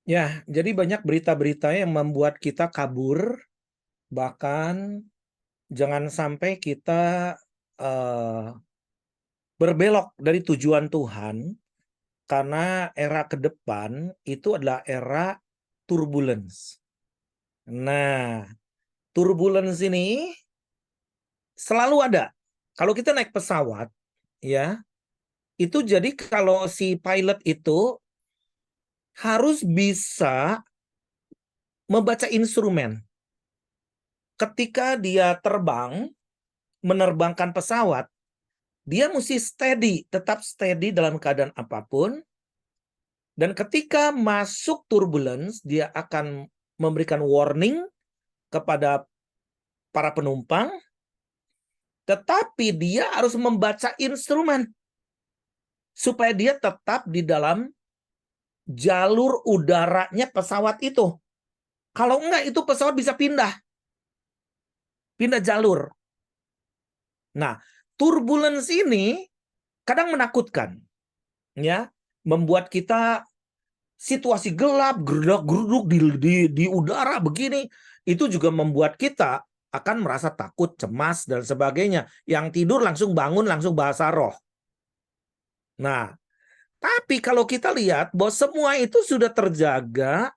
Ya, jadi banyak berita-berita yang membuat kita kabur, bahkan jangan sampai kita, eee, berbelok dari tujuan Tuhan, karena era ke depan itu adalah era turbulence. Nah, turbulence ini selalu ada. Kalau kita naik pesawat, ya, itu jadi kalau si pilot itu harus bisa membaca instrumen. Ketika dia terbang, menerbangkan pesawat, dia mesti steady, tetap steady dalam keadaan apapun, dan ketika masuk turbulence, dia akan memberikan warning kepada para penumpang, tetapi dia harus membaca instrumen supaya dia tetap di dalam jalur udaranya pesawat itu. Kalau enggak, itu pesawat bisa pindah jalur. Nah, turbulence ini kadang menakutkan, ya, membuat kita situasi gelap, geruduk-geruduk di udara begini, itu juga membuat kita akan merasa takut, cemas, dan sebagainya. Yang tidur langsung bangun, langsung bahasa roh. Nah, tapi kalau kita lihat bahwa semua itu sudah terjaga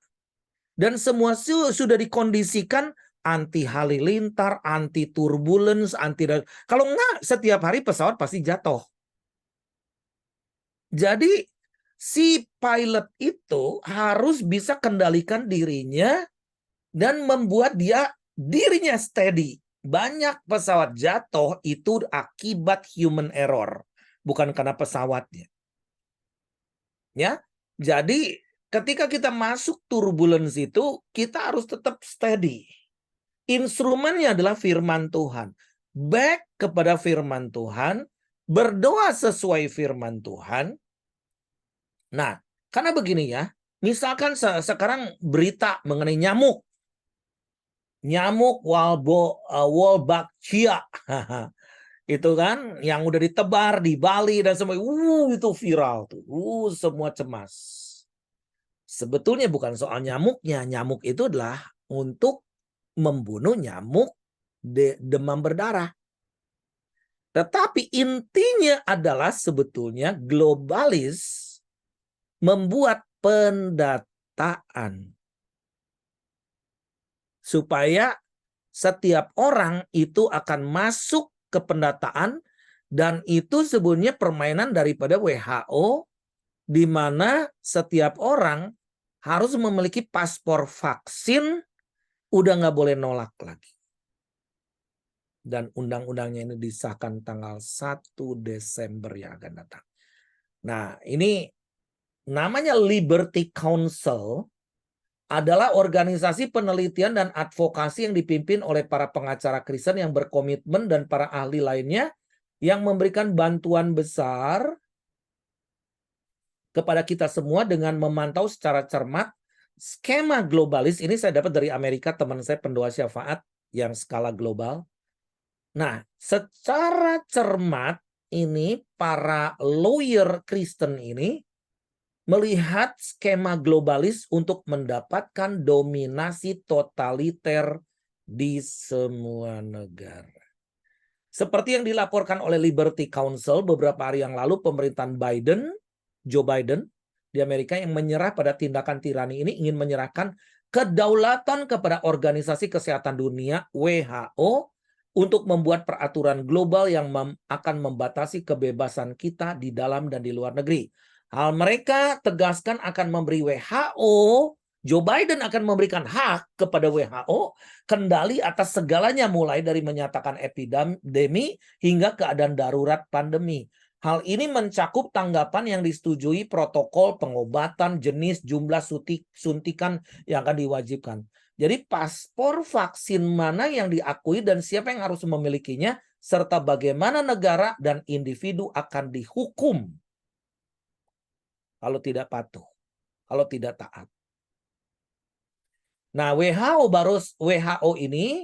dan semua sudah dikondisikan anti halilintar, anti turbulence, kalau enggak setiap hari pesawat pasti jatuh. Jadi si pilot itu harus bisa kendalikan dirinya dan membuat dirinya steady. Banyak pesawat jatuh itu akibat human error, bukan karena pesawatnya. Ya, jadi ketika kita masuk turbulence itu, kita harus tetap steady. Instrumennya adalah firman Tuhan. Back kepada firman Tuhan, berdoa sesuai firman Tuhan. Nah, karena begini ya, misalkan sekarang berita mengenai nyamuk. Nyamuk Wolbachia. Itu kan yang udah ditebar di Bali dan semua. Itu viral tuh. Semua cemas. Sebetulnya bukan soal nyamuknya. Nyamuk itu adalah untuk membunuh nyamuk demam berdarah. Tetapi intinya adalah sebetulnya globalis membuat pendataan supaya setiap orang itu akan masuk ke pendataan, dan itu sebenarnya permainan daripada WHO, di mana setiap orang harus memiliki paspor vaksin, udah nggak boleh nolak lagi. Dan undang-undangnya ini disahkan tanggal 1 Desember yang akan datang. Nah, ini namanya Liberty Council, adalah organisasi penelitian dan advokasi yang dipimpin oleh para pengacara Kristen yang berkomitmen dan para ahli lainnya yang memberikan bantuan besar kepada kita semua dengan memantau secara cermat skema globalis. Ini saya dapat dari Amerika, teman saya pendoa syafaat yang skala global. Nah, secara cermat ini para lawyer Kristen ini melihat skema globalis untuk mendapatkan dominasi totaliter di semua negara. Seperti yang dilaporkan oleh Liberty Council beberapa hari yang lalu, pemerintahan Joe Biden di Amerika yang menyerah pada tindakan tirani ini ingin menyerahkan kedaulatan kepada Organisasi Kesehatan Dunia WHO untuk membuat peraturan global yang akan membatasi kebebasan kita di dalam dan di luar negeri. Hal mereka tegaskan akan memberi WHO, Joe Biden akan memberikan hak kepada WHO kendali atas segalanya, mulai dari menyatakan epidemi hingga keadaan darurat pandemi. Hal ini mencakup tanggapan yang disetujui, protokol, pengobatan, jenis, jumlah suntikan yang akan diwajibkan. Jadi paspor vaksin mana yang diakui dan siapa yang harus memilikinya, serta bagaimana negara dan individu akan dihukum kalau tidak patuh, kalau tidak taat. Nah, WHO ini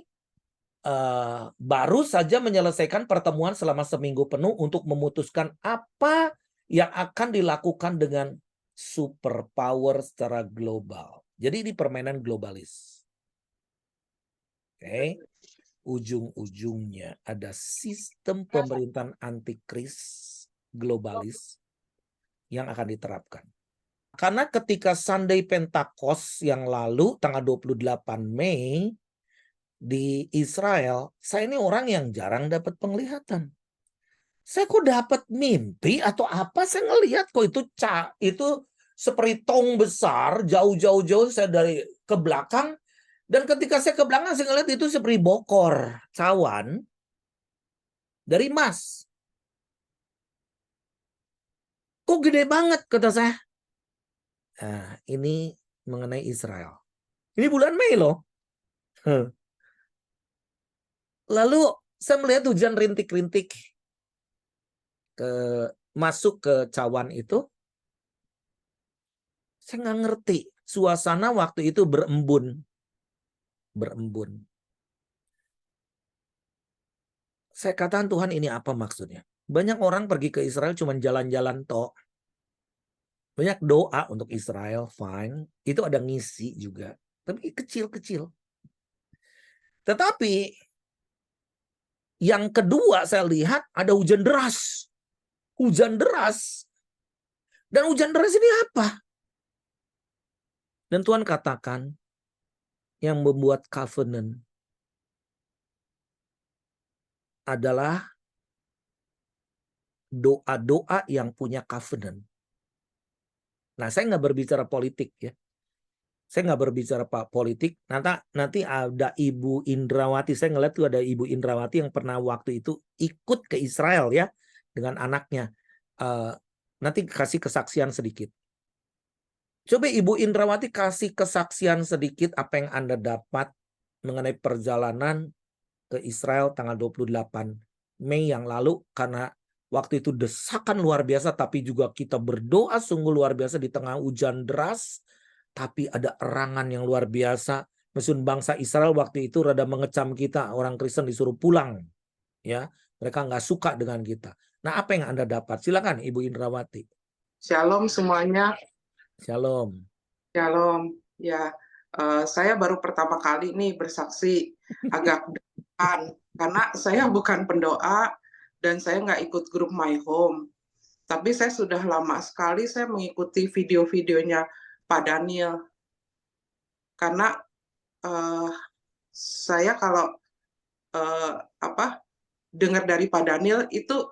baru saja menyelesaikan pertemuan selama seminggu penuh untuk memutuskan apa yang akan dilakukan dengan superpower secara global. Jadi ini permainan globalis. Oke. Ujung-ujungnya ada sistem pemerintahan antikris globalis yang akan diterapkan. Karena ketika Sunday Pentakos yang lalu tanggal 28 Mei di Israel, saya ini orang yang jarang dapat penglihatan. Saya kok dapat mimpi atau apa, saya ngelihat kok itu seperti tong besar jauh-jauh saya dari ke belakang. Dan ketika saya ke belakang, saya ngeliat itu seperti bokor cawan dari emas. Kok gede banget, kata saya. Nah, ini mengenai Israel. Ini bulan Mei loh. Lalu saya melihat hujan rintik-rintik masuk ke cawan itu. Saya nggak ngerti. Suasana waktu itu berembun. Saya katakan, Tuhan, ini apa maksudnya? Banyak orang pergi ke Israel cuma jalan-jalan tok. Banyak doa untuk Israel, fine. Itu ada ngisi juga. Tapi kecil-kecil. Tetapi yang kedua saya lihat ada hujan deras. Hujan deras. Dan hujan deras ini apa? Dan Tuhan katakan yang membuat covenant adalah doa-doa yang punya covenant. Nah, saya nggak berbicara politik ya. Saya nggak berbicara politik. Nanti ada Ibu Indrawati. Saya ngeliat tuh ada Ibu Indrawati yang pernah waktu itu ikut ke Israel ya dengan anaknya. Nanti kasih kesaksian sedikit. Coba Ibu Indrawati kasih kesaksian sedikit apa yang Anda dapat mengenai perjalanan ke Israel tanggal 28 Mei yang lalu, karena waktu itu desakan luar biasa, tapi juga kita berdoa sungguh luar biasa di tengah hujan deras, tapi ada erangan yang luar biasa. Mesin bangsa Israel waktu itu rada mengecam kita, orang Kristen disuruh pulang. Ya, mereka nggak suka dengan kita. Nah, apa yang Anda dapat? Silakan Ibu Indrawati. Shalom semuanya. Shalom. Shalom. Ya, saya baru pertama kali nih bersaksi agak depan karena saya bukan pendoa dan saya nggak ikut grup My Home. Tapi saya sudah lama sekali saya mengikuti video-videonya Pak Daniel. Karena saya kalau dengar dari Pak Daniel itu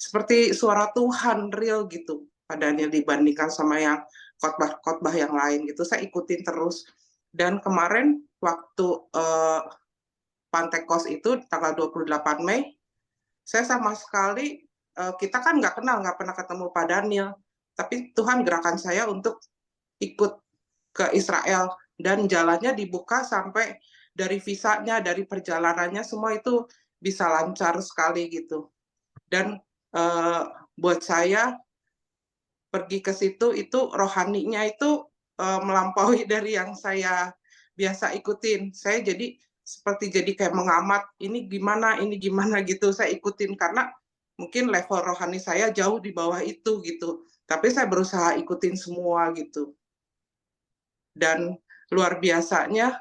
seperti suara Tuhan real gitu. Pak Daniel dibandingkan sama yang khotbah-khotbah yang lain gitu. Saya ikutin terus. Dan kemarin waktu Pantekos itu tanggal 28 Mei, saya sama sekali, kita kan nggak kenal, nggak pernah ketemu Pak Daniel. Tapi Tuhan gerakan saya untuk ikut ke Israel. Dan jalannya dibuka sampai dari visanya, dari perjalanannya, semua itu bisa lancar sekali gitu. Dan buat saya pergi ke situ itu rohaninya itu melampaui dari yang saya biasa ikutin. Saya jadi kayak mengamat ini gimana gitu. Saya ikutin karena mungkin level rohani saya jauh di bawah itu gitu. Tapi saya berusaha ikutin semua gitu. Dan luar biasanya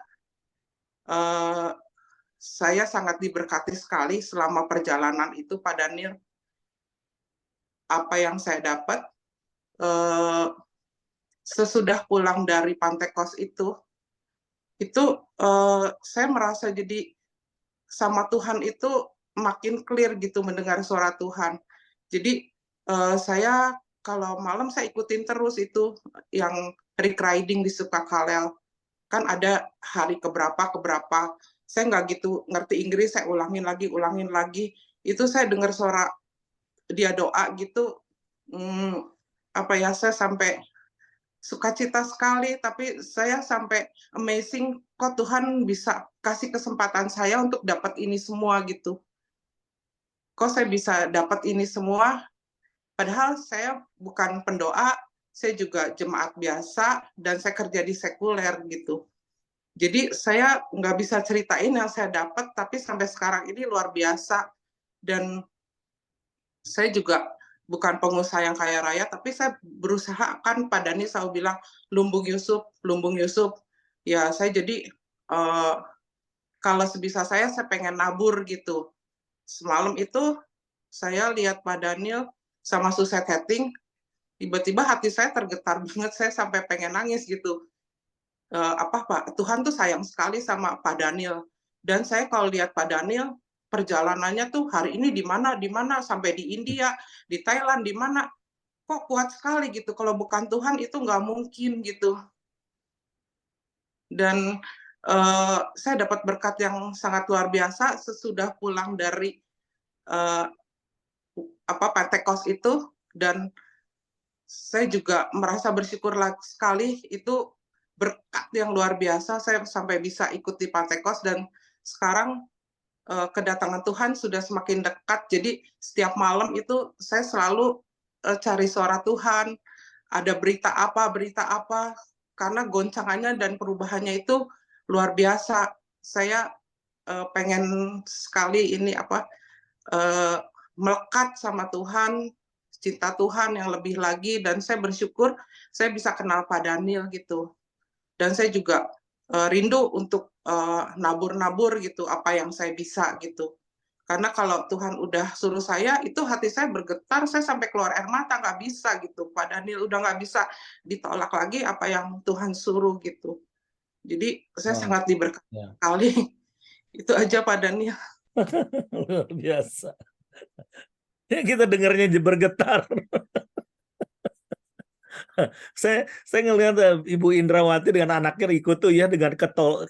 saya sangat diberkati sekali selama perjalanan itu, Pak Daniel. Apa yang saya dapat sesudah pulang dari Pantekos itu saya merasa jadi sama Tuhan itu makin clear gitu mendengar suara Tuhan. Jadi saya kalau malam saya ikutin terus itu yang Rick Riding di Sukakalel. Kan ada hari keberapa, saya nggak gitu ngerti Inggris, saya ulangin lagi. Itu saya dengar suara dia doa gitu, saya sampai sukacita sekali, tapi saya sampai amazing kok Tuhan bisa kasih kesempatan saya untuk dapat ini semua gitu. Kok saya bisa dapat ini semua, padahal saya bukan pendoa, saya juga jemaat biasa, dan saya kerja di sekuler gitu. Jadi saya nggak bisa ceritain yang saya dapat, tapi sampai sekarang ini luar biasa. Dan saya juga bukan pengusaha yang kaya raya, tapi saya berusaha, kan Pak Dhani selalu bilang, lumbung Yusuf, lumbung Yusuf. Ya, saya jadi kalau sebisa saya pengen nabur gitu. Semalam itu saya lihat Pak Daniel sama Suset Hetting, tiba-tiba hati saya tergetar banget, saya sampai pengen nangis gitu. Pak, Tuhan tuh sayang sekali sama Pak Daniel. Dan saya kalau lihat Pak Daniel, perjalanannya tuh hari ini di mana, sampai di India, di Thailand, di mana, kok kuat sekali gitu. Kalau bukan Tuhan itu nggak mungkin gitu. Dan saya dapat berkat yang sangat luar biasa sesudah pulang dari Pentecost itu, dan saya juga merasa bersyukur sekali, itu berkat yang luar biasa, saya sampai bisa ikut di Pentecost, dan sekarang kedatangan Tuhan sudah semakin dekat, jadi setiap malam itu saya selalu cari suara Tuhan, ada berita apa, karena goncangannya dan perubahannya itu luar biasa. Saya pengen sekali ini melekat sama Tuhan, cinta Tuhan yang lebih lagi, dan saya bersyukur saya bisa kenal Pak Daniel gitu. Dan saya juga rindu untuk nabur-nabur gitu apa yang saya bisa gitu. Karena kalau Tuhan udah suruh saya, itu hati saya bergetar, saya sampai keluar air mata, nggak bisa gitu. Pak Daniel udah nggak bisa ditolak lagi apa yang Tuhan suruh gitu. Jadi saya sangat diberkati sekali. Itu aja Pak Daniel. Luar biasa. Ya, kita dengarnya bergetar. Saya ngelihat Ibu Indrawati dengan anaknya ikut tuh ya, dengan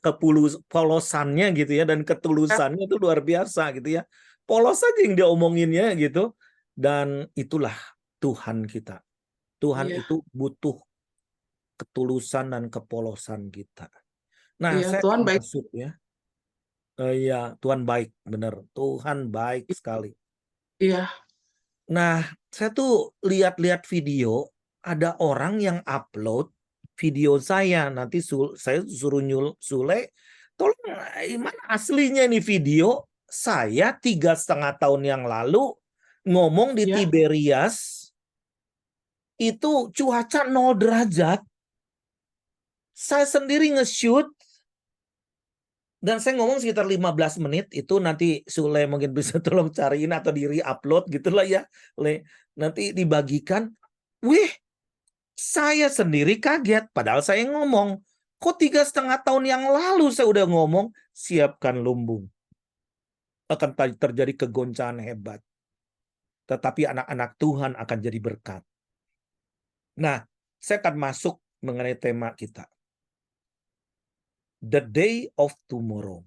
kepolosannya gitu ya, dan ketulusannya itu luar biasa gitu ya. Polos aja yang dia omonginnya gitu. Dan itulah Tuhan kita. Tuhan itu butuh ketulusan dan kepolosan kita. Nah, saya Tuhan baik. masuk ya. Iya, Tuhan baik, benar. Tuhan baik sekali. Iya. Nah, saya tuh lihat-lihat video, ada orang yang upload video saya. Nanti saya suruh Sule, tolong mana aslinya ini video saya 3,5 tahun yang lalu ngomong di Tiberias, itu cuaca 0 derajat. Saya sendiri nge-shoot, dan saya ngomong sekitar 15 menit, itu nanti Sule mungkin bisa tolong cariin atau di re-upload gitulah ya. Nanti dibagikan. Wih, saya sendiri kaget, padahal saya ngomong, kok 3,5 tahun yang lalu saya udah ngomong, siapkan lumbung. Akan terjadi kegoncangan hebat. Tetapi anak-anak Tuhan akan jadi berkat. Nah, saya akan masuk mengenai tema kita. The day of tomorrow.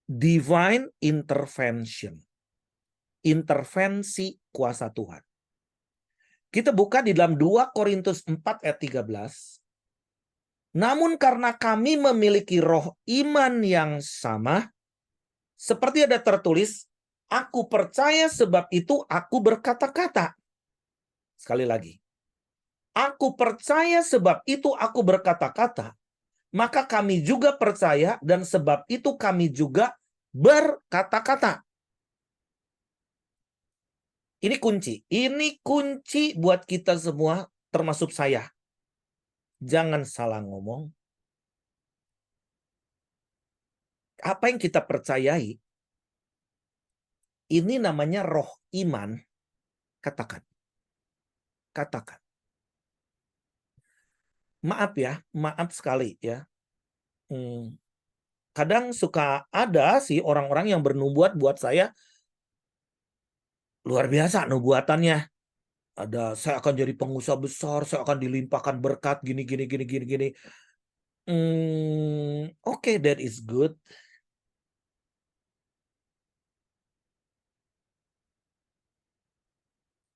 Divine intervention. Intervensi kuasa Tuhan. Kita buka di dalam 2 Korintus 4 ayat 13. Namun karena kami memiliki roh iman yang sama, seperti ada tertulis, aku percaya sebab itu aku berkata-kata. Sekali lagi. Aku percaya sebab itu aku berkata-kata. Maka kami juga percaya dan sebab itu kami juga berkata-kata. Ini kunci. Ini kunci buat kita semua, termasuk saya. Jangan salah ngomong. Apa yang kita percayai, ini namanya roh iman. Katakan. Katakan. Maaf ya, maaf sekali ya. Kadang suka ada sih orang-orang yang bernubuat buat saya, luar biasa nubuatannya. Ada, saya akan jadi pengusaha besar, saya akan dilimpahkan berkat, gini. Oke, that is good.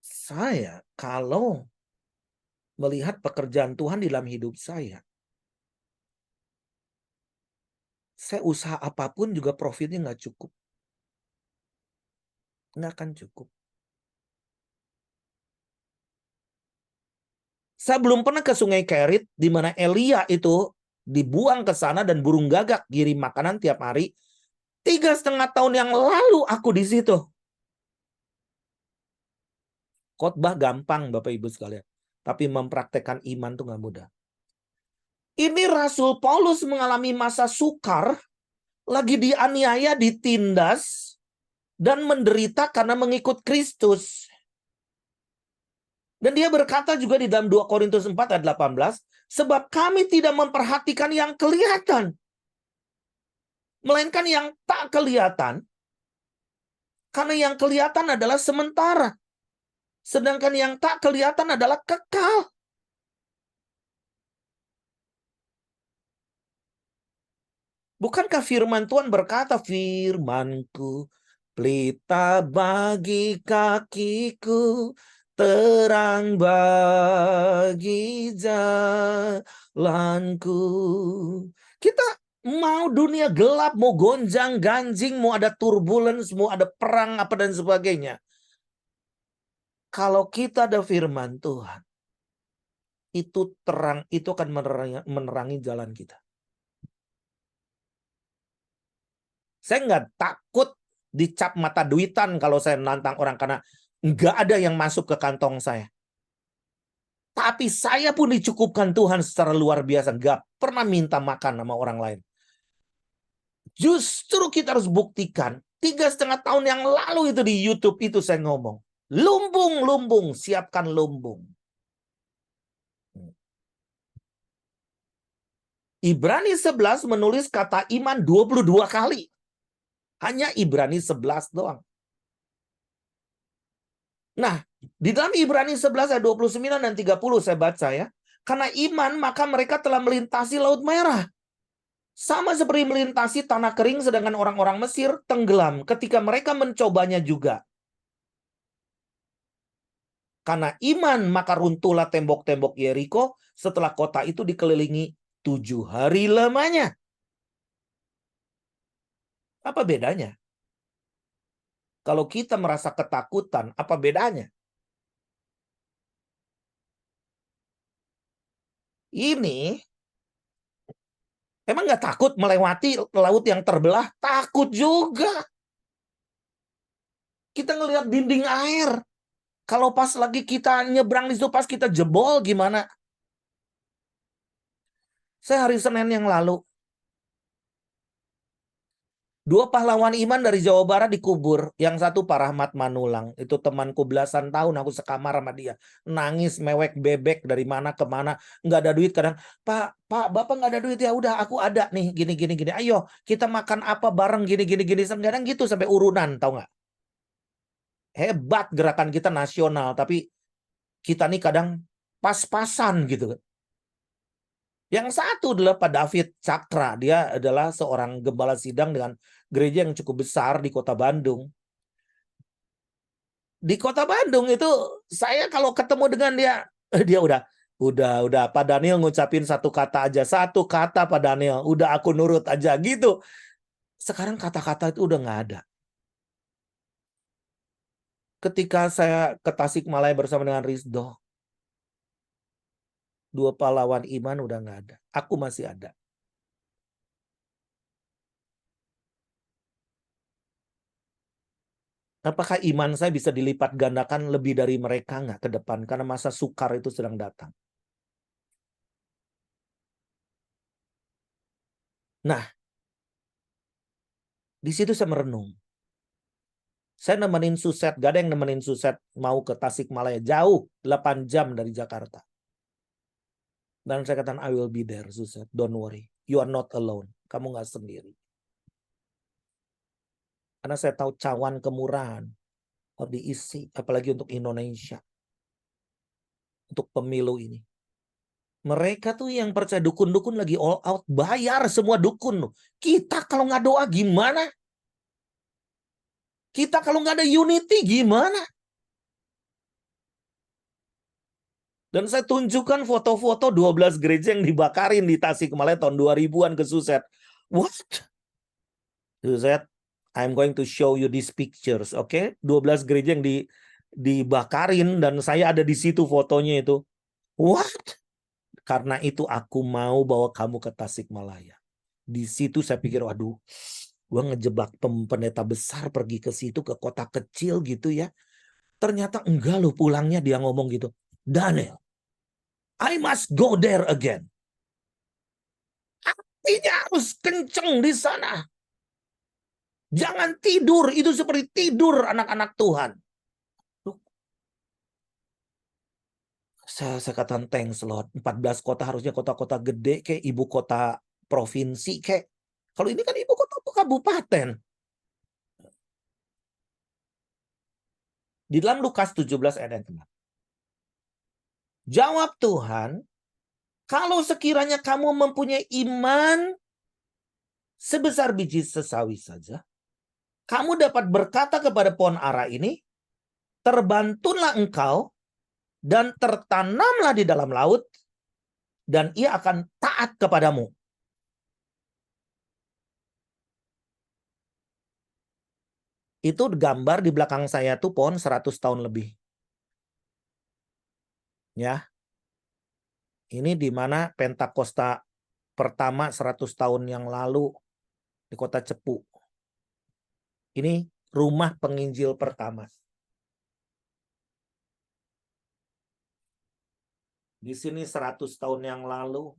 Saya kalau melihat pekerjaan Tuhan di dalam hidup saya usaha apapun juga profitnya nggak cukup. Nggak akan cukup. Saya belum pernah ke Sungai Kerit, di mana Elia itu dibuang ke sana dan burung gagak kirim makanan tiap hari. 3,5 tahun yang lalu aku di situ. Khotbah gampang Bapak Ibu sekalian. Tapi mempraktekkan iman itu nggak mudah. Ini Rasul Paulus mengalami masa sukar, lagi dianiaya, ditindas, dan menderita karena mengikut Kristus. Dan dia berkata juga di dalam 2 Korintus 4 ayat 18, sebab kami tidak memperhatikan yang kelihatan, melainkan yang tak kelihatan. Karena yang kelihatan adalah sementara, sedangkan yang tak kelihatan adalah kekal. Bukankah firman Tuhan berkata, firman-Ku pelita bagi kakiku, terang bagi jalanku. Kita mau dunia gelap, mau gonjang-ganjing, mau ada turbulence, mau ada perang apa dan sebagainya. Kalau kita ada firman Tuhan, itu terang, itu akan menerangi jalan kita. Saya nggak takut dicap mata duitan kalau saya menantang orang, karena nggak ada yang masuk ke kantong saya. Tapi saya pun dicukupkan Tuhan secara luar biasa. Nggak pernah minta makan sama orang lain. Justru kita harus buktikan. 3,5 tahun yang lalu itu di YouTube itu saya ngomong. Lumbung, lumbung, siapkan lumbung. Ibrani 11 menulis kata iman 22 kali. Hanya Ibrani 11 doang. Nah, di dalam Ibrani 11 ayat 29 dan 30 saya baca ya. Karena iman maka mereka telah melintasi Laut Merah. Sama seperti melintasi tanah kering, sedangkan orang-orang Mesir tenggelam ketika mereka mencobanya juga. Karena iman maka runtuhlah tembok-tembok Yeriko setelah kota itu dikelilingi 7 hari lamanya. Apa bedanya? Kalau kita merasa ketakutan, apa bedanya? Ini emang nggak takut melewati laut yang terbelah? Takut juga. Kita ngelihat dinding air. Kalau pas lagi kita nyebrang di situ, pas kita jebol gimana? Saya hari Senin yang lalu, 2 pahlawan iman dari Jawa Barat dikubur. Yang satu Pak Rahmat Manulang. Itu temanku belasan tahun, aku sekamar sama dia. Nangis, mewek bebek dari mana ke mana. Nggak ada duit kadang. Pak, Bapak nggak ada duit, ya udah aku ada nih, gini. Ayo kita makan apa bareng, gini. Kadang gitu sampai urunan, tahu nggak? Hebat gerakan kita nasional, tapi kita nih kadang pas-pasan gitu. Yang satu adalah Pak David Cakra. Dia adalah seorang gembala sidang dengan gereja yang cukup besar di Kota Bandung. Di Kota Bandung itu saya kalau ketemu dengan dia, dia udah Pak Daniel ngucapin satu kata aja. Satu kata Pak Daniel, udah aku nurut aja gitu. Sekarang kata-kata itu udah nggak ada. Ketika saya ke Tasikmalaya bersama dengan Rizdo, 2 pahlawan iman udah nggak ada. Aku masih ada. Apakah iman saya bisa dilipat gandakan lebih dari mereka nggak ke depan? Karena masa sukar itu sedang datang. Nah, di situ saya merenung. Saya nemenin Suset, gak ada yang nemenin Suset mau ke Tasikmalaya. Jauh, 8 jam dari Jakarta. Dan saya katakan, I will be there, Suset. Don't worry. You are not alone. Kamu nggak sendiri. Karena saya tahu cawan kemurahan harus diisi, apalagi untuk Indonesia. Untuk pemilu ini. Mereka tuh yang percaya dukun-dukun lagi all out, bayar semua dukun. Kita kalau nggak doa gimana? Kita kalau nggak ada unity gimana? Dan saya tunjukkan foto-foto 12 gereja yang dibakarin di Tasikmalaya tahun 2000-an ke Suset. What? Suset, I'm going to show you these pictures, oke? Okay? 12 gereja yang dibakarin dan saya ada di situ fotonya itu. What? Karena itu aku mau bawa kamu ke Tasikmalaya. Di situ saya pikir, waduh, gue ngejebak pendeta besar pergi ke situ, ke kota kecil gitu ya. Ternyata enggak loh, pulangnya dia ngomong gitu. Daniel, I must go there again. Artinya harus kenceng di sana. Jangan tidur, itu seperti tidur anak-anak Tuhan. Saya katakan thanks Lord. 14 kota harusnya kota-kota gede kayak ibu kota provinsi kayak. Kalau ini kan ibu kota kabupaten. Di dalam Lukas 17 ayat 6. Jawab Tuhan, kalau sekiranya kamu mempunyai iman sebesar biji sesawi saja, kamu dapat berkata kepada pohon ara ini, terbantunlah engkau dan tertanamlah di dalam laut, dan ia akan taat kepadamu. Itu gambar di belakang saya tuh pohon 100 tahun lebih. Ya. Ini di mana Pentakosta pertama 100 tahun yang lalu di kota Cepu. Ini rumah penginjil pertama. Di sini 100 tahun yang lalu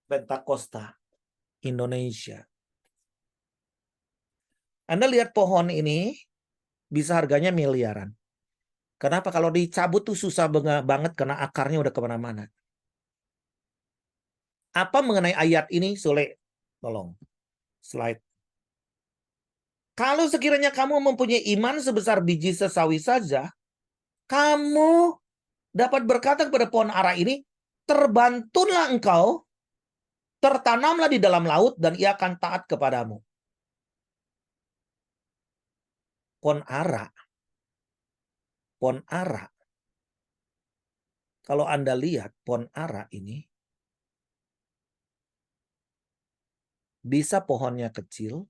Pentakosta Indonesia. Anda lihat pohon ini bisa harganya miliaran. Kenapa? Kalau dicabut tuh susah banget karena akarnya udah kemana-mana. Apa mengenai ayat ini, Sule? Tolong. Slide. Kalau sekiranya kamu mempunyai iman sebesar biji sesawi saja, kamu dapat berkata kepada pohon ara ini, terbantunlah engkau, tertanamlah di dalam laut, dan ia akan taat kepadamu. Pohon ara. Kalau Anda lihat pohon ara ini, bisa pohonnya kecil,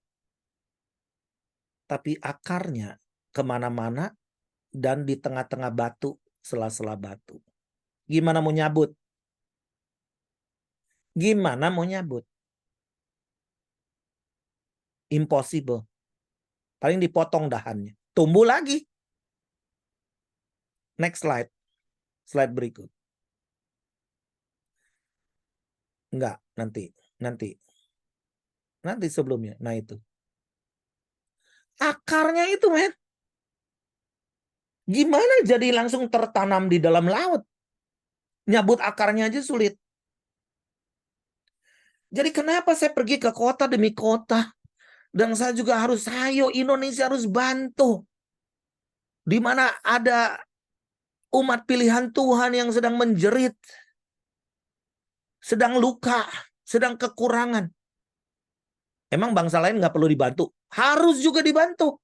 tapi akarnya kemana-mana dan di tengah-tengah batu, sela-sela batu. Gimana mau nyabut? Impossible. Paling dipotong dahannya. Tumbuh lagi. Next slide. Slide berikut. Enggak, nanti. Nanti sebelumnya. Nah itu. Akarnya itu, men. Gimana jadi langsung tertanam di dalam laut? Nyabut akarnya aja sulit. Jadi kenapa saya pergi ke kota demi kota? Dan saya juga harus, ayo Indonesia harus bantu. Di mana ada umat pilihan Tuhan yang sedang menjerit. Sedang luka. Sedang kekurangan. Emang bangsa lain nggak perlu dibantu? Harus juga dibantu.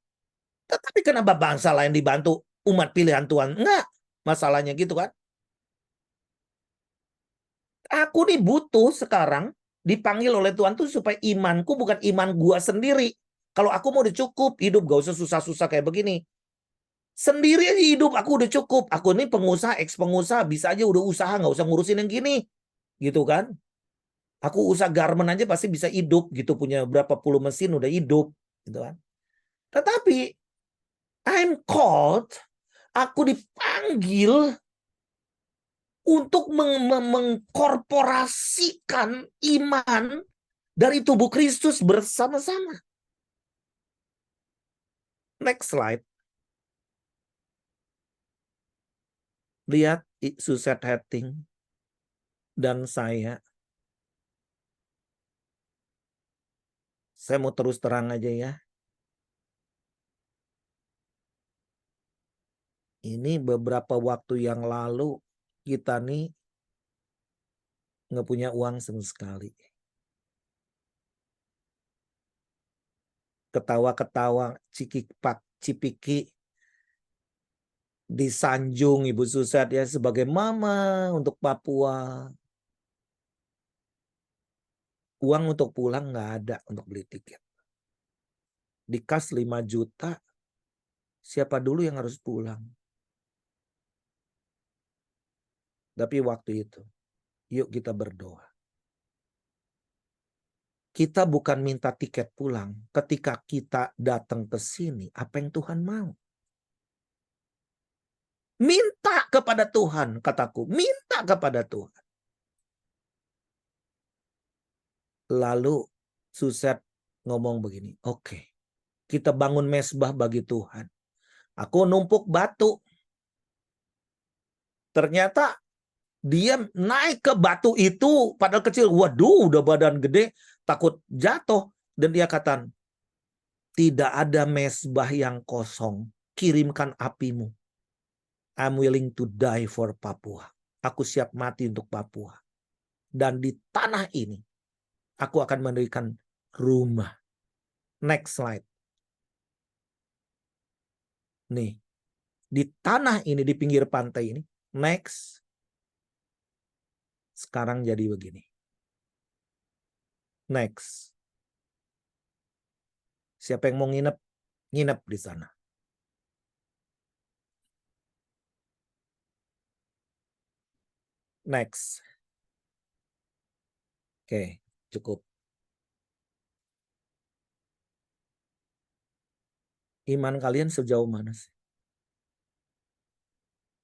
Tetapi kenapa bangsa lain dibantu? Umat pilihan Tuhan enggak. Masalahnya gitu kan. Aku nih butuh sekarang dipanggil oleh Tuhan tuh supaya imanku bukan iman gua sendiri. Kalau aku mau udah cukup, hidup gak usah susah-susah kayak begini. Sendiri aja hidup aku udah cukup. Aku ini pengusaha, ex-pengusaha, bisa aja udah usaha, gak usah ngurusin yang gini. Gitu kan. Aku usaha garment aja pasti bisa hidup gitu, punya berapa puluh mesin udah hidup. Gitu kan. Tetapi I'm called, aku dipanggil untuk mengkorporasikan iman dari tubuh Kristus bersama-sama. Next slide. Lihat Suzette Hatting dan saya. Saya mau terus terang aja ya. Ini beberapa waktu yang lalu kita nih nggak punya uang sama sekali. Ketawa-ketawa, cipiki disanjung Ibu Susat ya sebagai mama untuk Papua. Uang untuk pulang nggak ada untuk beli tiket. Dikas 5 juta, siapa dulu yang harus pulang? Tapi waktu itu, yuk kita berdoa. Kita bukan minta tiket pulang. Ketika kita datang ke sini, apa yang Tuhan mau? Minta kepada Tuhan, kataku. Minta kepada Tuhan. Lalu Suset ngomong begini, oke, kita bangun mezbah bagi Tuhan. Aku numpuk batu. Ternyata dia naik ke batu itu, padahal kecil. Waduh, udah badan gede, takut jatuh. Dan dia kata, tidak ada mezbah yang kosong. Kirimkan apimu. I'm willing to die for Papua. Aku siap mati untuk Papua. Dan di tanah ini, aku akan mendirikan rumah. Next slide. Nih, di tanah ini, di pinggir pantai ini. Next. Sekarang jadi begini. Next. Siapa yang mau nginep? Nginep di sana. Next. Oke, cukup. Iman kalian sejauh mana sih?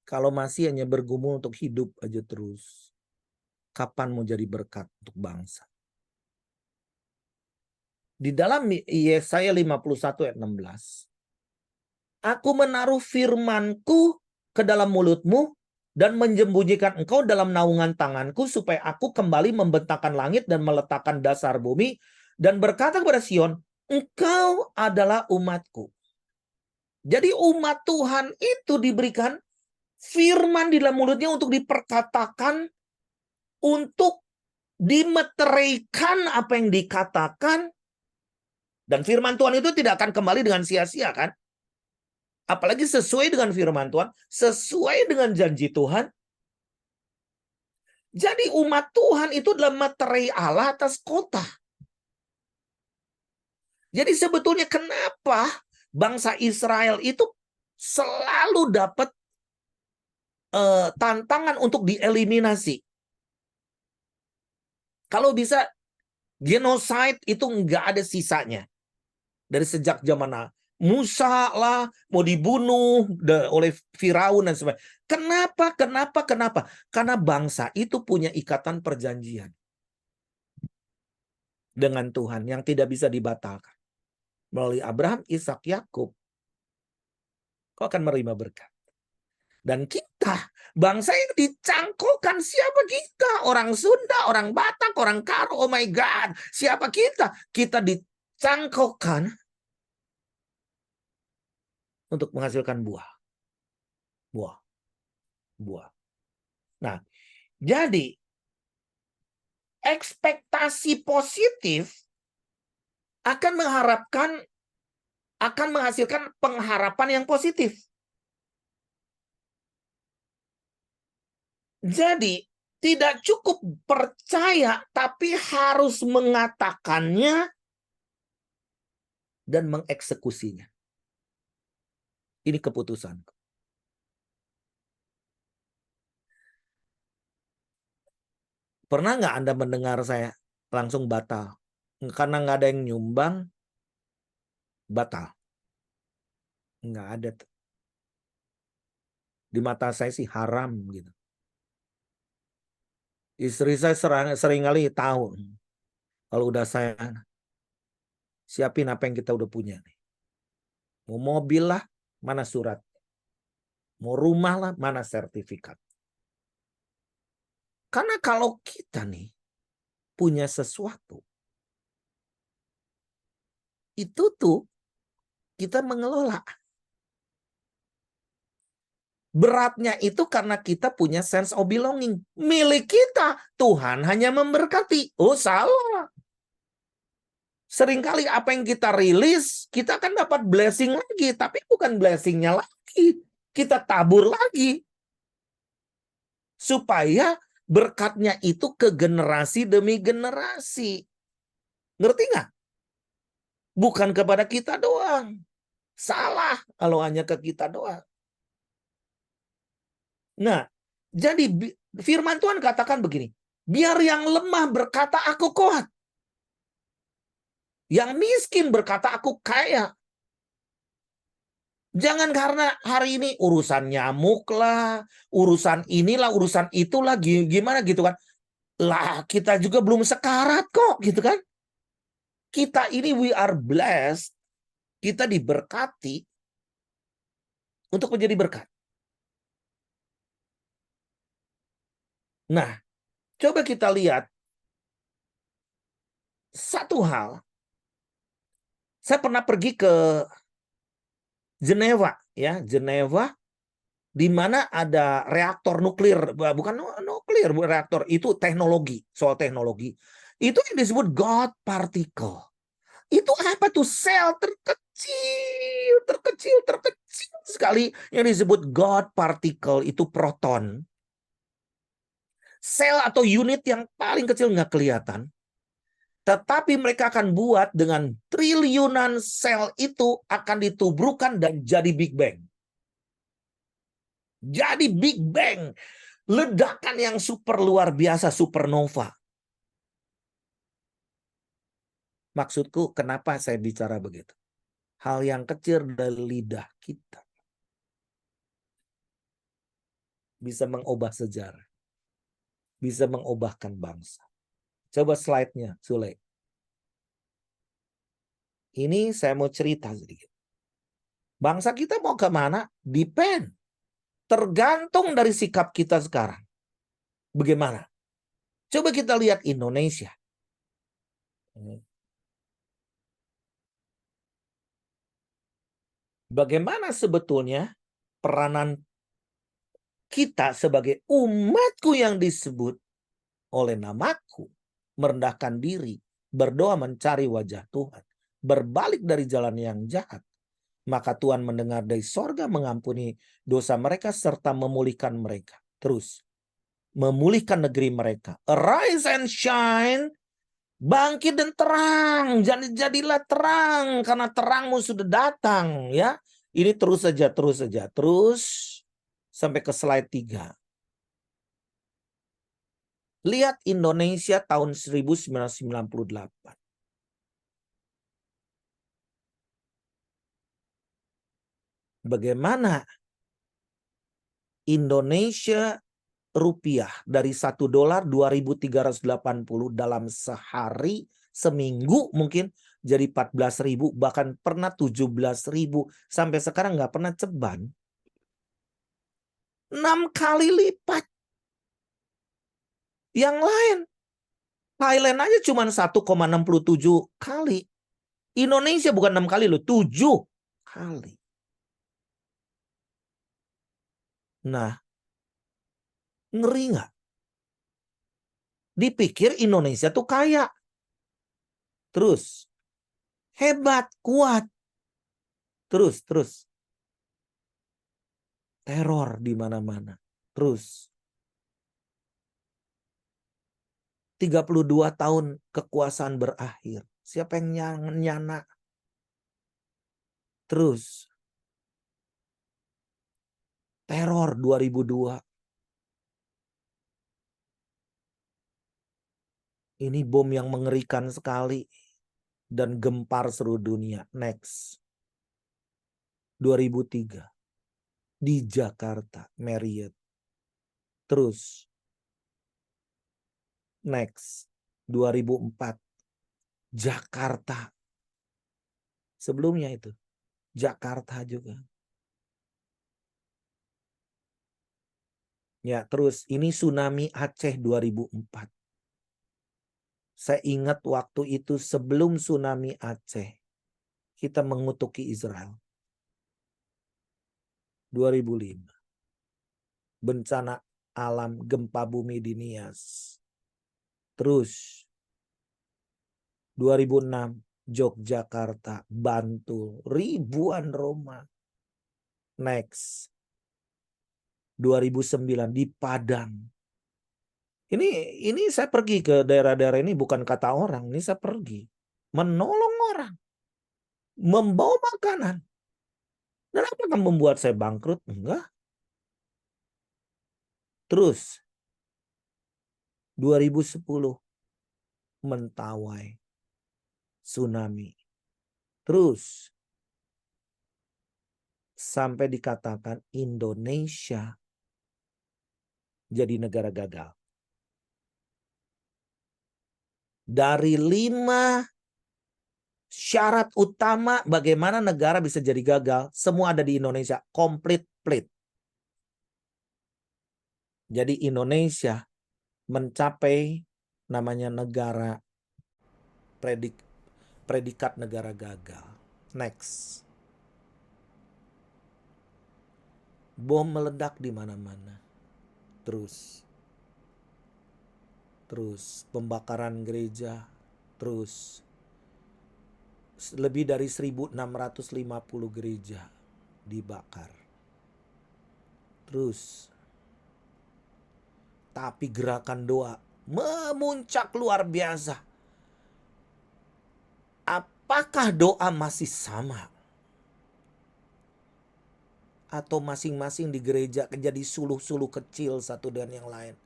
Kalau masih hanya bergumul untuk hidup aja terus, kapan mau jadi berkat untuk bangsa? Di dalam Yesaya 51 ayat 16. Aku menaruh firmanku ke dalam mulutmu dan menyembunyikan engkau dalam naungan tanganku supaya aku kembali membentangkan langit dan meletakkan dasar bumi dan berkata kepada Sion, engkau adalah umatku. Jadi umat Tuhan itu diberikan firman di dalam mulutnya untuk diperkatakan, untuk dimeteraikan apa yang dikatakan. Dan firman Tuhan itu tidak akan kembali dengan sia-sia kan? Apalagi sesuai dengan firman Tuhan, sesuai dengan janji Tuhan. Jadi umat Tuhan itu adalah materai Allah atas kota. Jadi sebetulnya kenapa bangsa Israel itu selalu dapat tantangan untuk dieliminasi. Kalau bisa genocide itu nggak ada sisanya. Dari sejak zaman Musa lah, mau dibunuh oleh Firaun dan sebagainya. Kenapa? Karena bangsa itu punya ikatan perjanjian dengan Tuhan yang tidak bisa dibatalkan. Melalui Abraham, Ishak, Yakub, kau akan menerima berkat. Dan kita, bangsa yang dicangkokkan, siapa kita? Orang Sunda, orang Batak, orang Karo, oh my God. Siapa kita? Kita dicangkokkan untuk menghasilkan buah. Nah, jadi ekspektasi positif akan menghasilkan pengharapan yang positif. Jadi tidak cukup percaya, tapi harus mengatakannya dan mengeksekusinya. Ini keputusan. Pernah nggak Anda mendengar saya langsung batal? Karena nggak ada yang nyumbang, batal. Nggak ada. Di mata saya sih haram gitu. Istri saya seringkali tahu. Kalau udah saya siapin apa yang kita udah punya. Mau mobil lah, mana surat. Mau rumah lah, mana sertifikat. Karena kalau kita nih punya sesuatu, itu tuh kita mengelola. Beratnya itu karena kita punya sense of belonging. Milik kita, Tuhan hanya memberkati. Oh salah. Seringkali apa yang kita rilis, kita akan dapat blessing lagi. Tapi bukan blessingnya lagi. Kita tabur lagi. Supaya berkatnya itu ke generasi demi generasi. Ngerti nggak? Bukan kepada kita doang. Salah kalau hanya ke kita doang. Nah, jadi firman Tuhan katakan begini. Biar yang lemah berkata aku kuat. Yang miskin berkata aku kaya. Jangan karena hari ini urusan nyamuk lah, urusan inilah, urusan itulah, gimana gitu kan. Lah kita juga belum sekarat kok gitu kan. Kita ini we are blessed, kita diberkati untuk menjadi berkat. Nah, coba kita lihat satu hal. Saya pernah pergi ke Jenewa, ya, Jenewa, di mana ada reaktor nuklir, bukan nuklir, reaktor itu teknologi, soal teknologi. Itu yang disebut God particle. Itu apa tuh? Sel terkecil sekali yang disebut God particle, itu proton. Sel atau unit yang paling kecil nggak kelihatan. Tetapi mereka akan buat dengan triliunan sel itu akan ditubrukkan dan jadi Big Bang. Jadi Big Bang. Ledakan yang super luar biasa, supernova. Maksudku kenapa saya bicara begitu? Hal yang kecil dari lidah kita bisa mengubah sejarah. Bisa mengubahkan bangsa. Coba slide-nya, Sule. Ini saya mau cerita sedikit. Bangsa kita mau kemana? Depend. Tergantung dari sikap kita sekarang. Bagaimana? Coba kita lihat Indonesia. Bagaimana sebetulnya peranan kita sebagai umatku yang disebut oleh namaku, merendahkan diri, berdoa mencari wajah Tuhan, berbalik dari jalan yang jahat, maka Tuhan mendengar dari sorga, mengampuni dosa mereka serta memulihkan mereka. Terus, memulihkan negeri mereka. Arise and shine, bangkit dan terang, jadilah terang karena terangmu sudah datang, ya. Ini terus saja, terus sampai ke slide 3. Lihat Indonesia tahun 1998. Bagaimana Indonesia rupiah dari $1 2.380 dalam sehari, seminggu mungkin jadi 14.000, bahkan pernah 17.000, sampai sekarang nggak pernah ceban. 6 kali lipat. Yang lain, Thailand aja cuma 1,67 kali. Indonesia bukan 6 kali loh, 7 kali. Nah, ngeri nggak? Dipikir Indonesia tuh kaya. Terus, hebat, kuat. Terus. Teror di mana-mana. Terus. 32 tahun kekuasaan berakhir. Siapa yang nyana? Terus. Teror 2002. Ini bom yang mengerikan sekali. Dan gempar seluruh dunia. Next. 2003. Di Jakarta, Marriott. Terus. Next. 2004. Jakarta. Sebelumnya itu. Jakarta juga. Ya, terus ini tsunami Aceh 2004. Saya ingat waktu itu sebelum tsunami Aceh, kita mengutuki Israel. 2005. Bencana alam gempa bumi di Nias. Terus 2006 Yogyakarta, Bantul, ribuan rumah. Next. 2009 di Padang. Ini saya pergi ke daerah-daerah ini bukan kata orang, ini saya pergi menolong orang, membawa makanan. Dan apakah membuat saya bangkrut? Enggak. Terus 2010 Mentawai, tsunami. Terus sampai dikatakan Indonesia jadi negara gagal. Dari 5 syarat utama bagaimana negara bisa jadi gagal, semua ada di Indonesia, komplit plit. Jadi Indonesia mencapai namanya negara predikat negara gagal. Next. Bom meledak di mana-mana. Terus pembakaran gereja, terus lebih dari 1650 gereja dibakar. Terus tapi gerakan doa memuncak luar biasa. Apakah doa masih sama? Atau masing-masing di gereja jadi suluh-suluh kecil satu dan yang lain?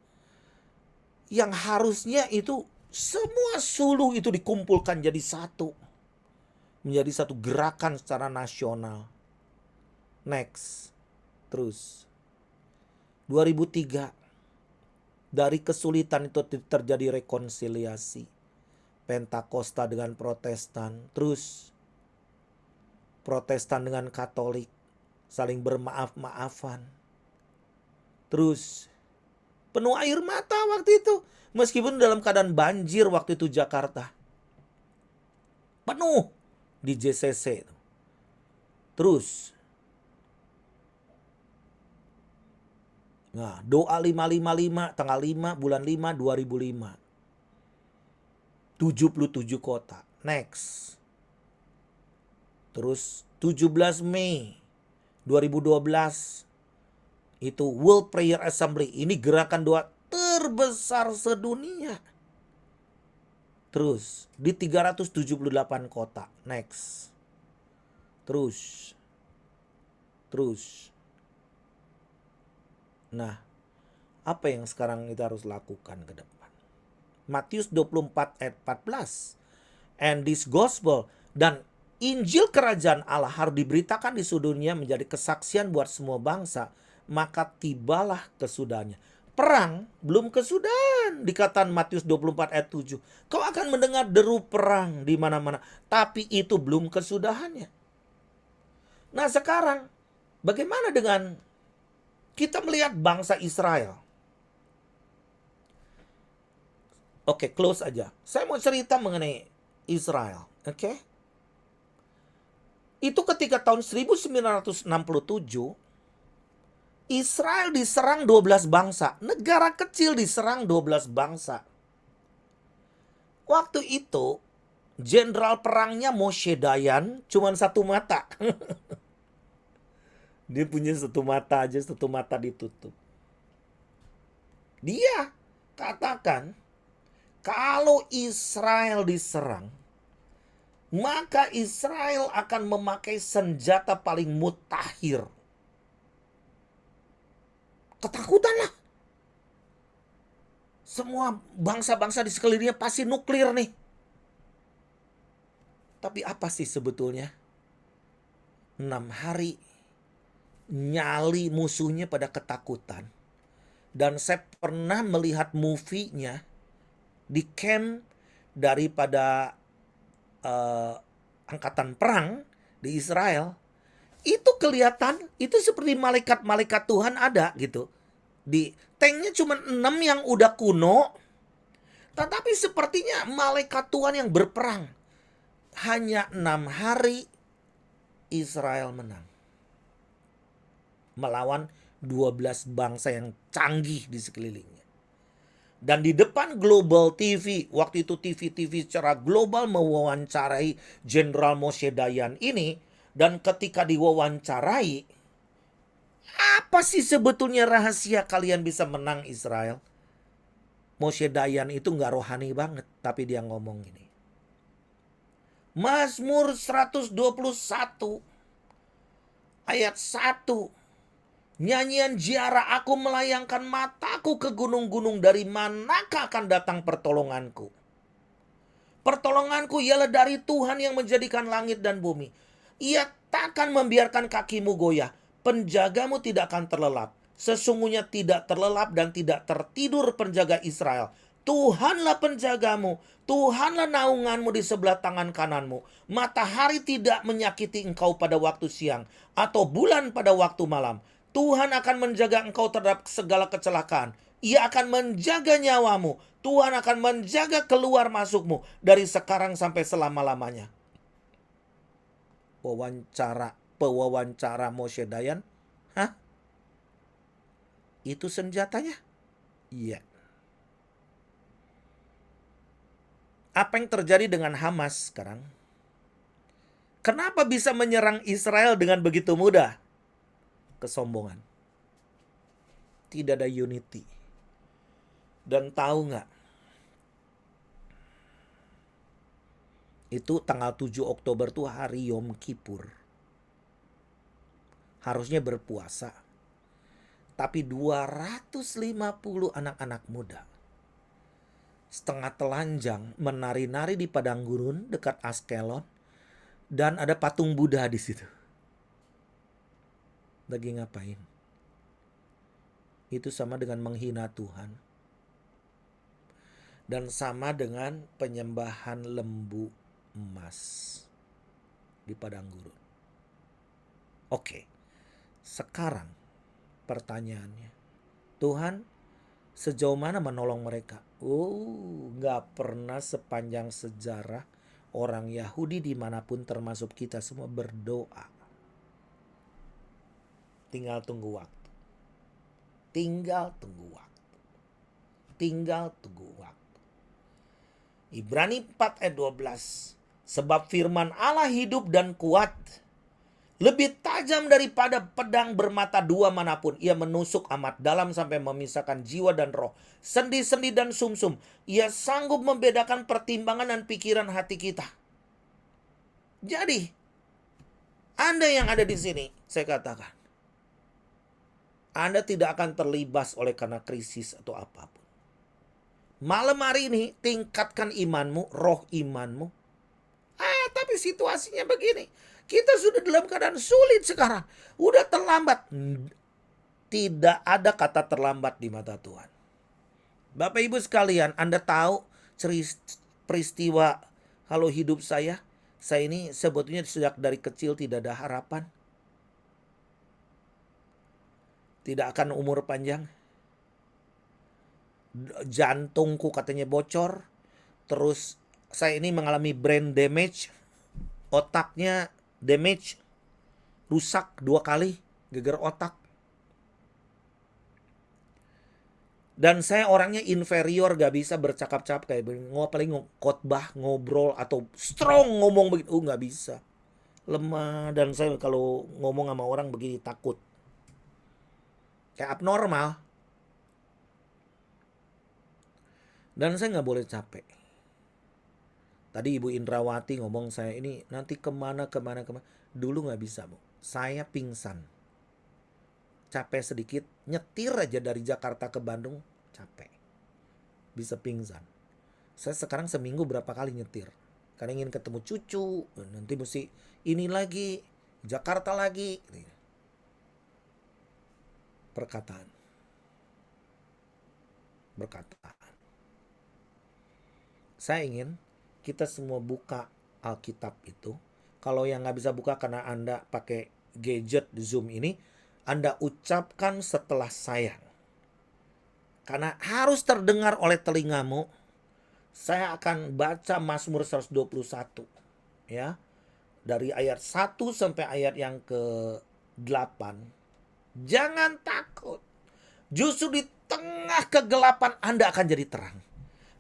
Yang harusnya itu semua suluh itu dikumpulkan jadi satu. Menjadi satu gerakan secara nasional. Next. Terus 2003 dari kesulitan itu terjadi rekonsiliasi. Pentakosta dengan Protestan. Terus Protestan dengan Katolik. Saling bermaaf-maafan. Terus penuh air mata waktu itu. Meskipun dalam keadaan banjir waktu itu Jakarta. Penuh di JCC. Terus. Nah, doa 555 tanggal 5 bulan 5 2005. 77 kota. Next. Terus 17 Mei 2012 itu World Prayer Assembly. Ini gerakan doa terbesar sedunia. Terus di 378 kota. Next. Terus. Nah, apa yang sekarang kita harus lakukan ke depan? Matius 24 ayat 14. And this gospel, dan Injil kerajaan Allah harus diberitakan di seluruh dunia menjadi kesaksian buat semua bangsa. Maka tibalah kesudahannya. Perang belum kesudahan. Dikatakan Matius 24 ayat 7. Kau akan mendengar deru perang di mana-mana. Tapi itu belum kesudahannya. Nah sekarang bagaimana dengan kita melihat bangsa Israel? Oke, close aja. Saya mau cerita mengenai Israel. Oke. Itu ketika tahun 1967 Israel diserang 12 bangsa. Negara kecil diserang 12 bangsa. Waktu itu jenderal perangnya Moshe Dayan cuma satu mata. Dia punya satu mata aja, satu mata ditutup. Dia katakan kalau Israel diserang, maka Israel akan memakai senjata paling mutakhir. Ketakutan lah. Semua bangsa-bangsa di sekelilingnya pasti nuklir nih. Tapi apa sih sebetulnya? 6 hari nyali musuhnya pada ketakutan. Dan saya pernah melihat movie-nya di camp daripada angkatan perang di Israel. Itu kelihatan, itu seperti malaikat-malaikat Tuhan ada gitu. Di tanknya cuma 6 yang udah kuno. Tetapi sepertinya malaikat Tuhan yang berperang. Hanya 6 hari Israel menang. Melawan 12 bangsa yang canggih di sekelilingnya. Dan di depan Global TV, waktu itu TV-TV secara global mewawancarai Jenderal Moshe Dayan ini. Dan ketika diwawancarai, apa sih sebetulnya rahasia kalian bisa menang Israel? Moshe Dayan itu gak rohani banget, tapi dia ngomong gini. Mazmur 121 ayat 1. Nyanyian ziarah, aku melayangkan mataku ke gunung-gunung, dari manakah akan datang pertolonganku? Pertolonganku ialah dari Tuhan yang menjadikan langit dan bumi. Ia takkan membiarkan kakimu goyah. Penjagamu tidak akan terlelap. Sesungguhnya tidak terlelap dan tidak tertidur penjaga Israel. Tuhanlah penjagamu, Tuhanlah naunganmu di sebelah tangan kananmu. Matahari tidak menyakiti engkau pada waktu siang, atau bulan pada waktu malam. Tuhan akan menjaga engkau terhadap segala kecelakaan. Ia akan menjaga nyawamu. Tuhan akan menjaga keluar masukmu dari sekarang sampai selama-lamanya. Pewawancara Moshe Dayan. Hah? Itu senjatanya? Iya. Apa yang terjadi dengan Hamas sekarang? Kenapa bisa menyerang Israel dengan begitu mudah? Kesombongan. Tidak ada unity. Dan tahu nggak? Itu tanggal 7 Oktober tuh hari Yom Kippur. Harusnya berpuasa. Tapi 250 anak-anak muda setengah telanjang menari-nari di padang gurun dekat Askelon, dan ada patung Buddha di situ. Lagi ngapain? Itu sama dengan menghina Tuhan. Dan sama dengan penyembahan lembu emas di padang gurun. Oke. Sekarang pertanyaannya, Tuhan sejauh mana menolong mereka? Gak pernah sepanjang sejarah orang Yahudi dimanapun termasuk kita semua berdoa. Tinggal tunggu waktu. Tinggal tunggu waktu. Tinggal tunggu waktu. Ibrani 4 ayat 12. Sebab firman Allah hidup dan kuat, lebih tajam daripada pedang bermata dua manapun. Ia menusuk amat dalam sampai memisahkan jiwa dan roh, sendi-sendi dan sumsum. Ia sanggup membedakan pertimbangan dan pikiran hati kita. Jadi, Anda yang ada di sini, saya katakan, Anda tidak akan terlibas oleh karena krisis atau apapun. Malam hari ini, tingkatkan imanmu, roh imanmu. Tapi situasinya begini. Kita sudah dalam keadaan sulit sekarang. Udah terlambat. Tidak ada kata terlambat di mata Tuhan. Bapak Ibu sekalian, Anda tahu peristiwa kalau hidup saya ini sebetulnya sejak dari kecil tidak ada harapan. Tidak akan umur panjang. Jantungku katanya bocor. Terus saya ini mengalami brain damage. Otaknya damage, rusak 2 kali, geger otak. Dan saya orangnya inferior, gak bisa bercakap-cakap kayak paling khotbah, ngobrol atau strong ngomong begitu, gak bisa. Lemah, dan saya kalau ngomong sama orang begini takut. Kayak abnormal. Dan saya gak boleh capek. Tadi Ibu Indrawati ngomong saya ini nanti kemana. Dulu gak bisa, Bu. Saya pingsan. Capek sedikit, nyetir aja dari Jakarta ke Bandung, capek. Bisa pingsan. Saya sekarang seminggu berapa kali nyetir. Karena ingin ketemu cucu, nanti mesti ini lagi, Jakarta lagi. Perkataan. Saya ingin kita semua buka Alkitab itu. Kalau yang gak bisa buka karena Anda pakai gadget Zoom ini, Anda ucapkan setelah saya. Karena harus terdengar oleh telingamu. Saya akan baca Mazmur 121. Ya. Dari ayat 1 sampai ayat yang ke-8. Jangan takut. Justru di tengah kegelapan Anda akan jadi terang.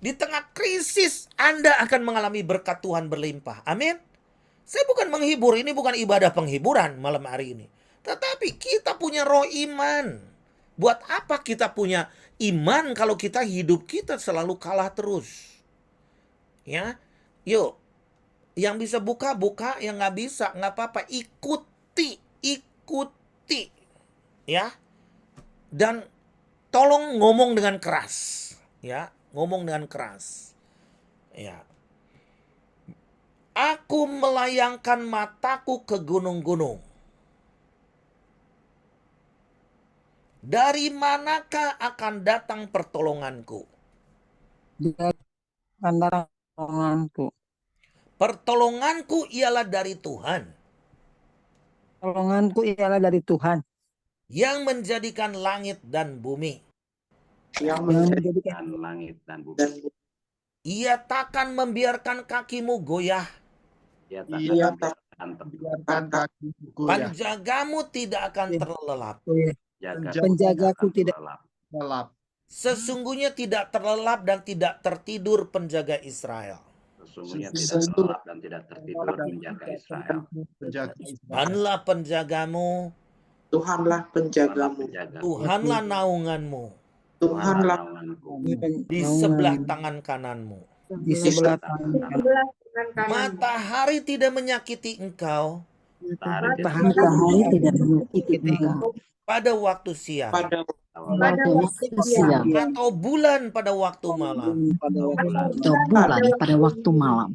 Di tengah krisis Anda akan mengalami berkat Tuhan berlimpah. Amin. Saya bukan menghibur, ini bukan ibadah penghiburan malam hari ini. Tetapi kita punya roh iman. Buat apa kita punya iman kalau kita hidup kita selalu kalah terus? Ya, yuk. Yang bisa buka, yang gak bisa, gak apa-apa. Ikuti. Ya. Dan tolong ngomong dengan keras. Ya. Ngomong dengan keras. Ya. Aku melayangkan mataku ke gunung-gunung. Dari manakah akan datang pertolonganku? Dari antara pertolonganku. Pertolonganku ialah dari Tuhan, Pertolonganku ialah dari Tuhan yang menjadikan langit dan bumi. yang yang menjadikan menjadikan langit dan bumi. dan Ia takkan membiarkan kakimu goyah. Ia Ia takkan biarkan kaki goyah. Penjagamu tidak akan terlelap. penjagaku tidak Gelap. Sesungguhnya tidak terlelap dan tidak tertidur penjaga Israel. Sesungguhnya tidak terlelap dan tidak tertidur penjaga Israel. Penjaga Israel. Tuhanlah penjagamu, Tuhanlah penjagamu, Tuhanlah naunganmu Tuhanlah naunganku. di sebelah tangan kananmu. di sebelah tangan. Matahari tidak menyakiti engkau Matahari tidak menyakiti engkau pada waktu siang, pada pada waktu siang atau bulan pada waktu malam. atau bulan pada waktu malam.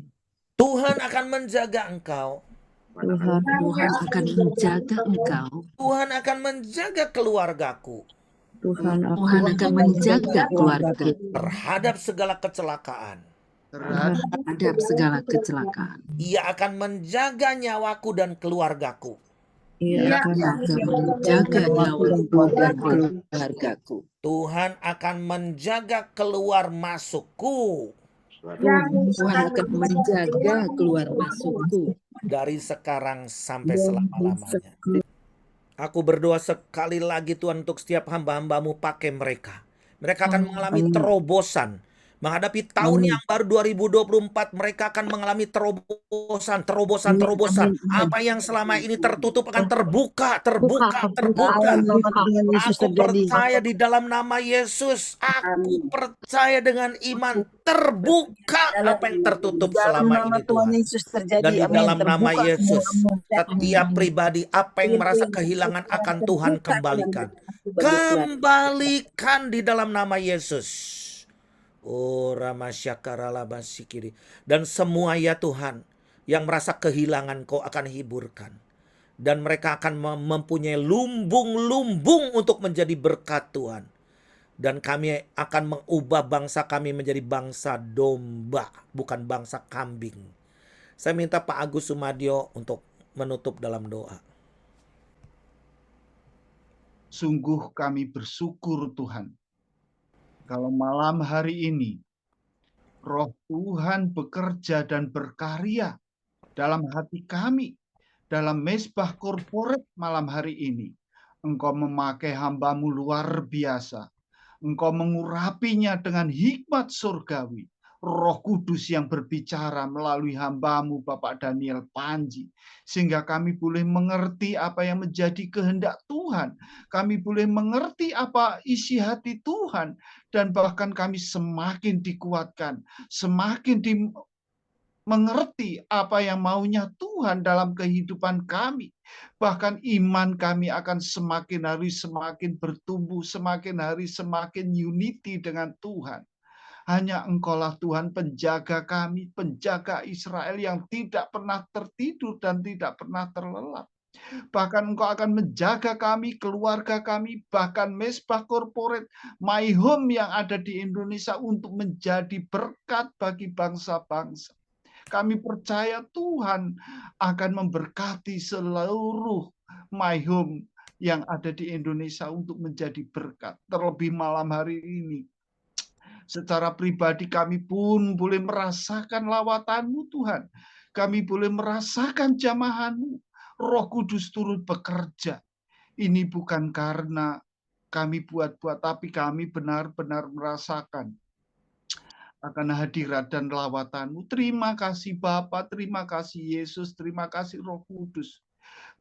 Tuhan akan menjaga engkau. Tuhan akan menjaga engkau. Tuhan akan menjaga keluargaku Tuhan akan menjaga keluarga terhadap segala kecelakaan. terhadap segala kecelakaan. Ia akan menjaga nyawaku dan keluargaku. Ia akan menjaga nyawaku dan keluargaku. Tuhan akan menjaga keluar masukku Tuhan akan menjaga keluar masukku dari sekarang sampai selama-lamanya. Aku berdoa sekali lagi Tuhan untuk setiap hamba-hambamu, pakai mereka. Mereka akan mengalami terobosan. Menghadapi tahun yang baru 2024, mereka akan mengalami terobosan. Apa yang selama ini tertutup akan terbuka. Aku percaya di dalam nama Yesus. Aku percaya dengan iman, terbuka apa yang tertutup selama ini Tuhan. Dan di dalam nama Yesus, setiap pribadi apa yang merasa kehilangan akan Tuhan kembalikan. Kembalikan di dalam nama Yesus. Oh Ramasyakaralabasikiri. Dan semua ya Tuhan yang merasa kehilangan Kau akan hiburkan. Dan mereka akan mempunyai lumbung-lumbung untuk menjadi berkat Tuhan. Dan kami akan mengubah bangsa kami menjadi bangsa domba, bukan bangsa kambing. Saya minta Pak Agus Sumadyo untuk menutup dalam doa. Sungguh kami bersyukur Tuhan. Kalau malam hari ini Roh Tuhan bekerja dan berkarya dalam hati kami, dalam mezbah korporat malam hari ini. Engkau memakai hamba-Mu luar biasa. Engkau mengurapinya dengan hikmat surgawi. Roh Kudus yang berbicara melalui hamba-Mu Bapak Daniel Panji. Sehingga kami boleh mengerti apa yang menjadi kehendak Tuhan. Kami boleh mengerti apa isi hati Tuhan. Dan bahkan kami semakin dikuatkan. Semakin mengerti apa yang maunya Tuhan dalam kehidupan kami. Bahkan iman kami akan semakin hari semakin bertumbuh, semakin hari semakin unity dengan Tuhan. Hanya Engkaulah Tuhan penjaga kami, penjaga Israel yang tidak pernah tertidur dan tidak pernah terlelap. Bahkan Engkau akan menjaga kami, keluarga kami, bahkan mezbah korporat, my home yang ada di Indonesia untuk menjadi berkat bagi bangsa-bangsa. Kami percaya Tuhan akan memberkati seluruh my home yang ada di Indonesia untuk menjadi berkat. Terlebih malam hari ini, secara pribadi kami pun boleh merasakan lawatan-Mu Tuhan. Kami boleh merasakan jamahan-Mu. Roh Kudus turut bekerja. Ini bukan karena kami buat-buat, tapi kami benar-benar merasakan akan hadirat dan lawatan-Mu. Terima kasih Bapa, terima kasih Yesus, terima kasih Roh Kudus.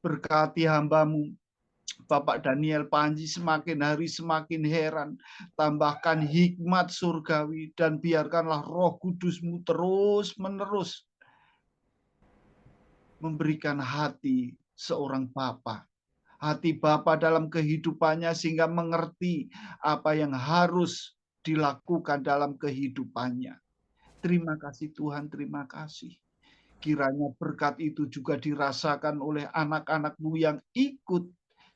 Berkati hamba-Mu Bapak Daniel Panji semakin hari semakin heran. Tambahkan hikmat surgawi dan biarkanlah Roh Kudus-Mu terus menerus memberikan hati seorang Bapa. Hati Bapa dalam kehidupannya sehingga mengerti apa yang harus dilakukan dalam kehidupannya. Terima kasih Tuhan, terima kasih. Kiranya berkat itu juga dirasakan oleh anak-anak-Mu yang ikut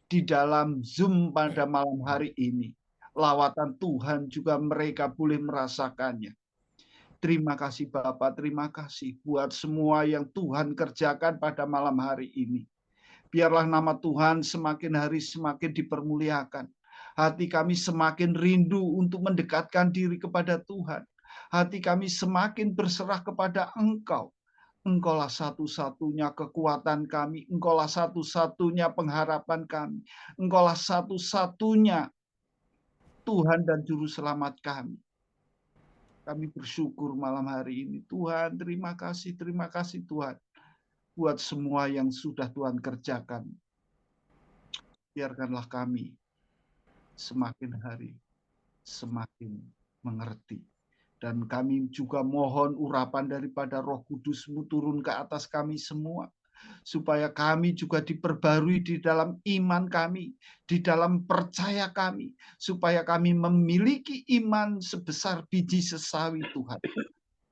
di dalam Zoom pada malam hari ini. Lawatan Tuhan juga mereka boleh merasakannya. Terima kasih Bapak, terima kasih buat semua yang Tuhan kerjakan pada malam hari ini. Biarlah nama Tuhan semakin hari semakin dipermuliakan. Hati kami semakin rindu untuk mendekatkan diri kepada Tuhan. Hati kami semakin berserah kepada Engkau. Engkaulah satu-satunya kekuatan kami. Engkaulah satu-satunya pengharapan kami. Engkaulah satu-satunya Tuhan dan Juru Selamat kami. Kami bersyukur malam hari ini. Tuhan, terima kasih Tuhan. Buat semua yang sudah Tuhan kerjakan. Biarkanlah kami semakin hari semakin mengerti. Dan kami juga mohon urapan daripada Roh Kudus-Mu turun ke atas kami semua. Supaya kami juga diperbarui di dalam iman kami, di dalam percaya kami. Supaya kami memiliki iman sebesar biji sesawi Tuhan.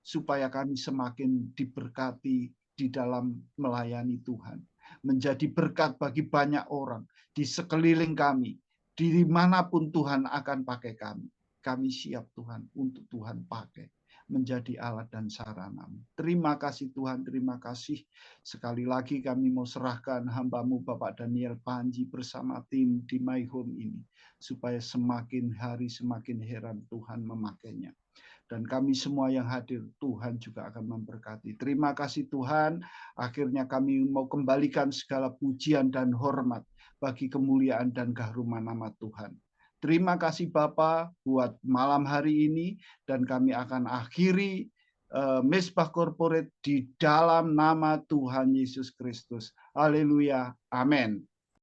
Supaya kami semakin diberkati di dalam melayani Tuhan. Menjadi berkat bagi banyak orang di sekeliling kami. Dimanapun Tuhan akan pakai kami. Kami siap Tuhan untuk Tuhan pakai menjadi alat dan sarana-Mu. Terima kasih Tuhan, terima kasih. Sekali lagi kami mau serahkan hamba-Mu Bapak Daniel Panji bersama tim di My Home ini. Supaya semakin hari semakin heran Tuhan memakainya. Dan kami semua yang hadir, Tuhan juga akan memberkati. Terima kasih Tuhan, akhirnya kami mau kembalikan segala pujian dan hormat bagi kemuliaan dan keharuman nama Tuhan. Terima kasih Bapa buat malam hari ini, dan kami akan akhiri Mesbah Corporate di dalam nama Tuhan Yesus Kristus. Haleluya, amin.